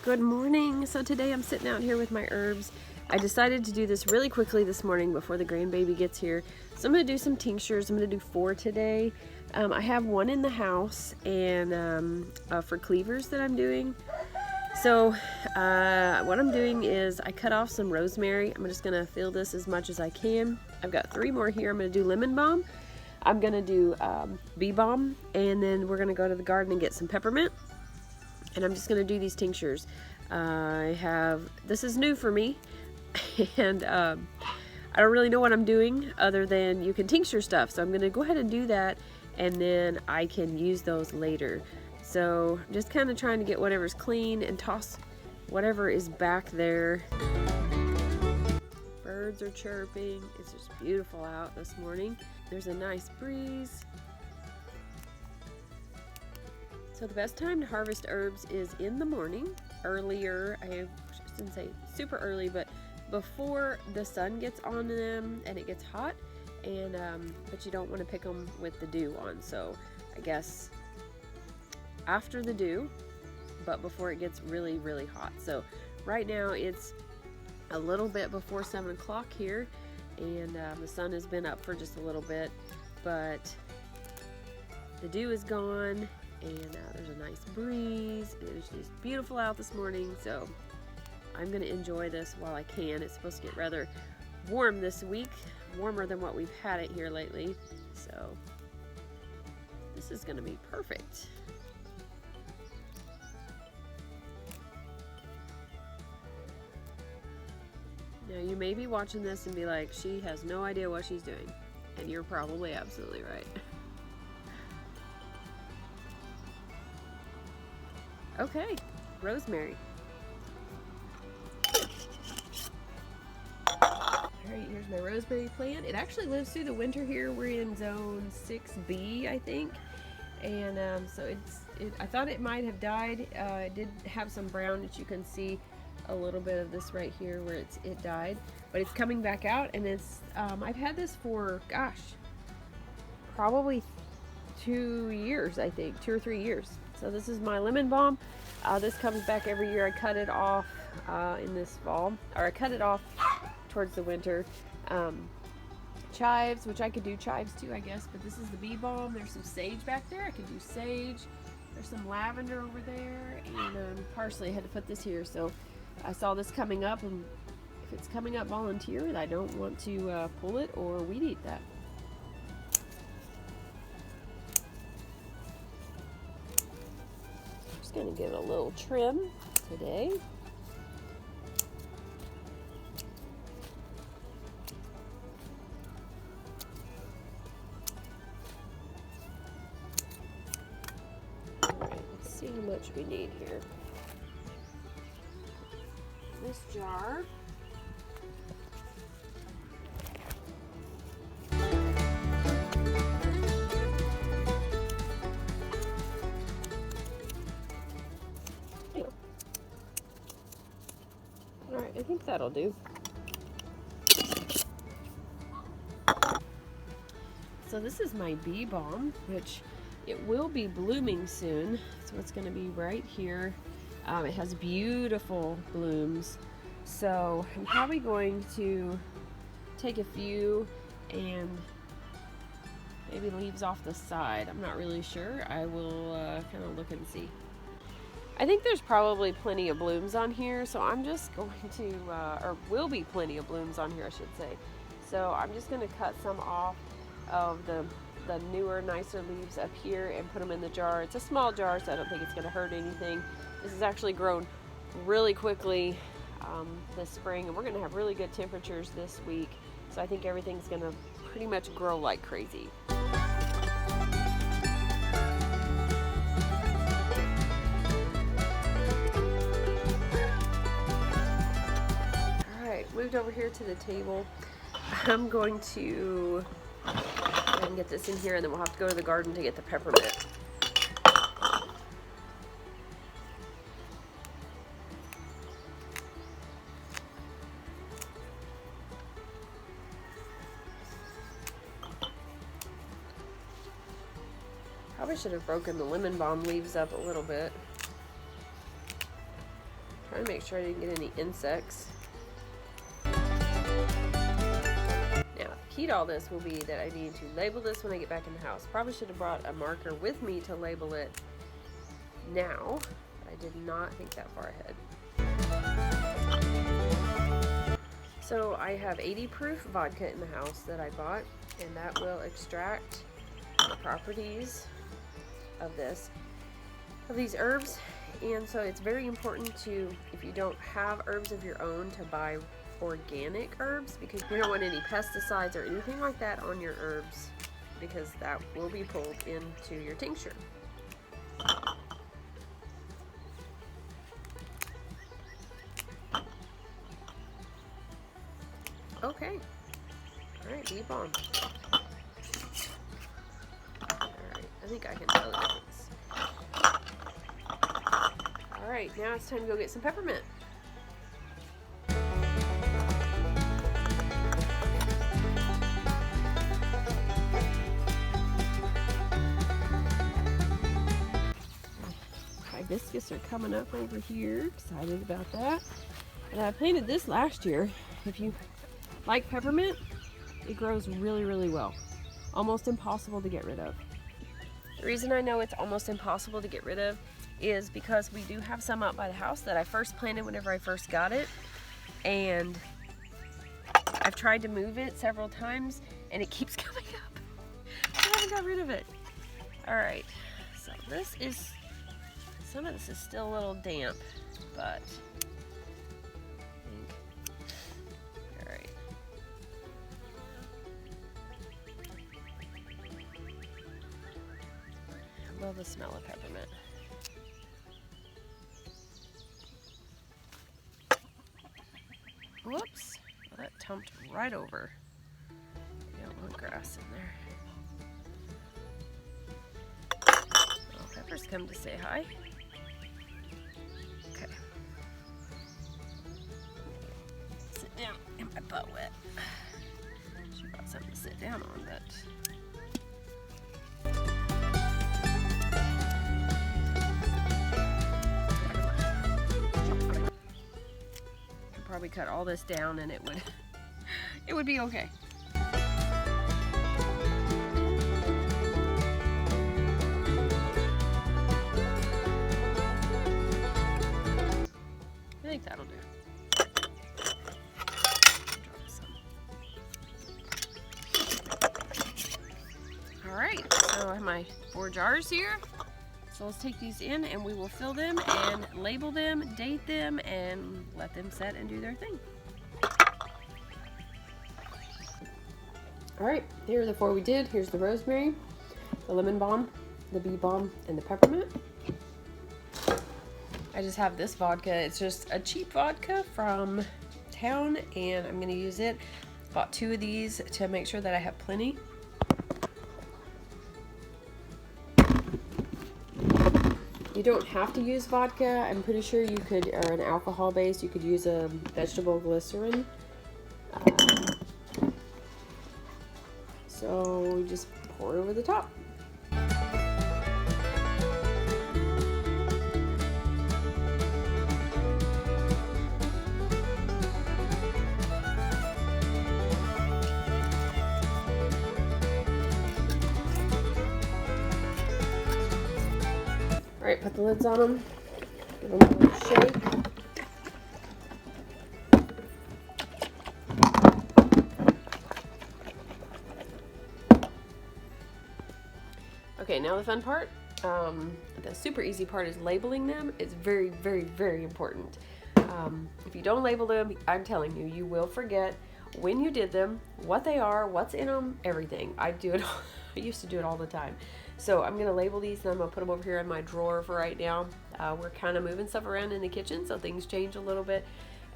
Good morning. So today I'm sitting out here with my herbs. I decided to do this really quickly this morning before the grandbaby gets here. So I'm going to do some tinctures. I'm going to do 4 today. I have 1 in the house and for cleavers that I'm doing. So what I'm doing is I cut off some rosemary. I'm just going to fill this as much as I can. I've got 3 more here. I'm going to do lemon balm. I'm going to do bee balm, and then we're going to go to the garden and get some peppermint. And I'm just going to do these tinctures. This is new for me, and I don't really know what I'm doing other than you can tincture stuff. So I'm going to go ahead and do that, and then I can use those later. So I'm just kind of trying to get whatever's clean and toss whatever is back there. Birds are chirping. It's just beautiful out this morning. There's a nice breeze. So the best time to harvest herbs is in the morning, earlier. I shouldn't say super early, but before the sun gets on them and it gets hot. And but you don't want to pick them with the dew on. So I guess after the dew, but before it gets really, really hot. So right now it's a little bit before 7 o'clock here, and the sun has been up for just a little bit, but the dew is gone. And there's a nice breeze. It was just beautiful out this morning, so I'm going to enjoy this while I can. It's supposed to get rather warm this week, warmer than what we've had it here lately, so this is going to be perfect. Now you may be watching this and be like, she has no idea what she's doing, and you're probably absolutely right. Okay, rosemary. Alright, here's my rosemary plant. It actually lives through the winter here. We're in zone 6B, I think. And so I thought it might have died. It did have some brown that you can see a little bit of this right here where it died. But it's coming back out, and it's I've had this for, gosh, probably 2 years, I think, 2 or 3 years. So this is my lemon balm. This comes back every year. I cut it off in this fall, or I cut it off towards the winter. Chives, which I could do chives too, I guess, but this is the bee balm. There's some sage back there. I can do sage. There's some lavender over there, and parsley. I had to put this here, so I saw this coming up, and if it's coming up volunteer, I don't want to pull it or weed eat that. Going to give it a little trim today. All right, let's see how much we need here. This jar. Alright, I think that'll do. So this is my bee balm, which it will be blooming soon. So it's going to be right here. It has beautiful blooms. So I'm probably going to take a few and maybe leaves off the side. I'm not really sure. I will kind of look and see. I think there's probably plenty of blooms on here, so I'm just going to, or will be plenty of blooms on here, I should say. So I'm just going to cut some off of the newer, nicer leaves up here and put them in the jar. It's a small jar, so I don't think it's going to hurt anything. This has actually grown really quickly this spring, and we're going to have really good temperatures this week. So I think everything's going to pretty much grow like crazy. Moved over here to the table. I'm going to get this in here, and then we'll have to go to the garden to get the peppermint. Probably should have broken the lemon balm leaves up a little bit. trying to make sure I didn't get any insects. Now, the key to all this will be that I need to label this when I get back in the house. Probably should have brought a marker with me to label it now. I did not think that far ahead. So I have 80 proof vodka in the house that I bought, and that will extract the properties of these herbs. And so it's very important to, if you don't have herbs of your own, to buy organic herbs, because you don't want any pesticides or anything like that on your herbs, because that will be pulled into your tincture. Okay. Alright, bee balm. Alright, I think I can tell the difference. Alright, now it's time to go get some peppermint. Hibiscus are coming up over here. Excited about that. And I planted this last year. If you like peppermint, it grows really, really well. Almost impossible to get rid of. The reason I know it's almost impossible to get rid of is because we do have some out by the house that I first planted whenever I first got it, and I've tried to move it several times and it keeps coming up. I haven't got rid of it. Alright, so this is, some of this is still a little damp, but alright. I love the smell of peppermint. Whoops, well, that tumped right over. You don't want grass in there. Oh, Pepper's come to say hi. Okay. Sit down, get my butt wet. She brought something to sit down on, but probably cut all this down and it would be okay. I think that'll do. All right, so I have my 4 jars here. So let's take these in and we will fill them and label them, date them, and let them set and do their thing. All right, here are the 4 we did. Here's the rosemary, the lemon balm, the bee balm, and the peppermint. I just have this vodka. It's just a cheap vodka from town, and I'm gonna use it. Bought 2 of these to make sure that I have plenty. You don't have to use vodka. I'm pretty sure you could, or an alcohol base, you could use a vegetable glycerin. So we just pour it over the top. All right, put the lids on them, give them a little shake. Okay, now the fun part, the super easy part is labeling them. It's very, very, very important. If you don't label them, I'm telling you, you will forget when you did them, what they are, what's in them, everything. I do it, I used to do it all the time. So I'm gonna label these and I'm gonna put them over here in my drawer for right now. We're kind of moving stuff around in the kitchen, so things change a little bit.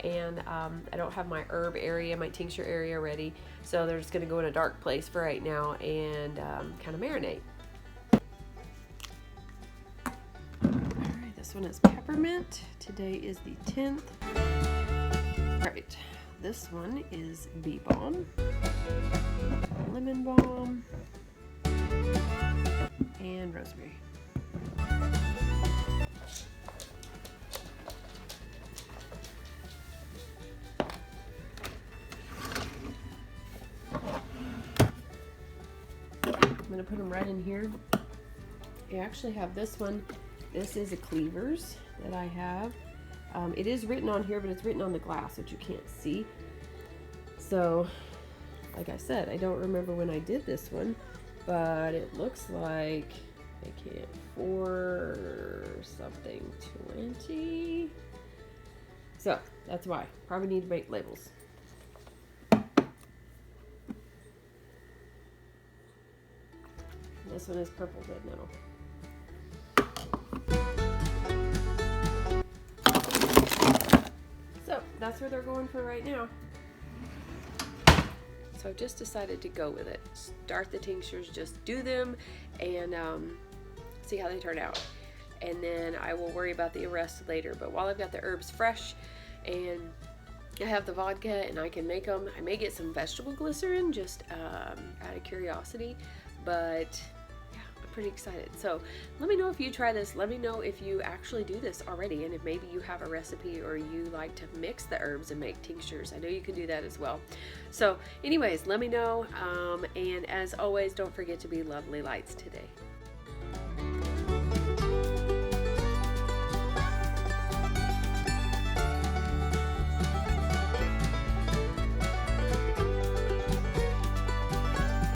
And I don't have my herb area, my tincture area ready. So they're just gonna go in a dark place for right now and kind of marinate. Alright, this one is peppermint. Today is the 10th. Alright, this one is bee balm, lemon balm, and rosemary. going to put them right in here. I actually have this one. This is a Cleavers that I have. It is written on here, but it's written on the glass, which you can't see. So, like I said, I don't remember when I did this one, but it looks like, I can't, 4 something 20. So, that's why. Probably need to make labels. This one is purple dead nettle. So that's where they're going for right now. So I've just decided to go with it. Start the tinctures, just do them, and see how they turn out. And then I will worry about the rest later. But while I've got the herbs fresh and I have the vodka and I can make them, I may get some vegetable glycerin just out of curiosity. But yeah, I'm pretty excited. So let me know if you try this. Let me know if you actually do this already, and if maybe you have a recipe or you like to mix the herbs and make tinctures. I know you can do that as well. So anyways, let me know. And as always, don't forget to be lovely lights today.